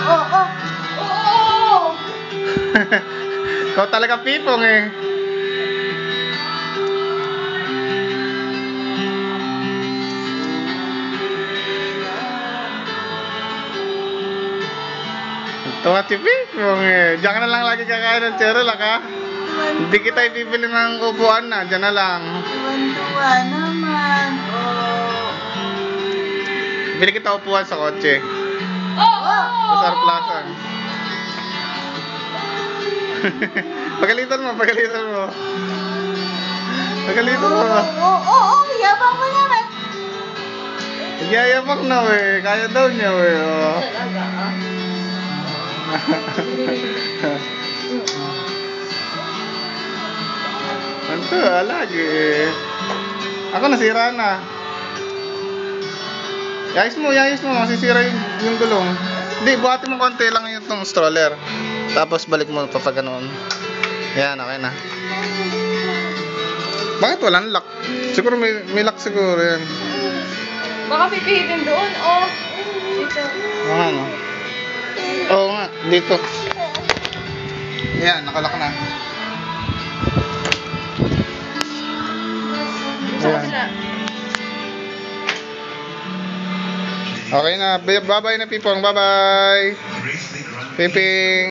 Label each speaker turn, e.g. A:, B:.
A: Oo. Oo.
B: Ikaw talaga pipong eh. Tuwa si pipong eh. Diyan ka na lang lagi kakain ng Cerelac ha. Hindi kita ibibili ng upuan na. Diyan na lang.
A: Tuwan-tuwa naman. Oh.
B: Bili kita upuan sa kotse.
A: Oo.
B: Sa Sarplasan. Pagalitan mo, pagalitan mo. Pagalitan mo.
A: Oo, yabang mo naman.
B: Nagyayamak na we. Kaya daw niya we. Oh.
A: Talaga ah.
B: Ano lagi eh. Ako nasira na. Yayos mo, masisira yung gulong. Hindi, buhatin mo konti lang yung tong stroller. Tapos balik mo pa ganoon. Yan, okay na. Bakit walang lock? Siguro may lock siguro yan.
C: Baka pipihitin doon, oh. Dito.
B: Ano? Oo nga, dito. Yan, nakalock na.
C: Sa
B: Ayan.
C: kabila.
B: Okay na, bye-bye na Pipong, bye-bye. Piping.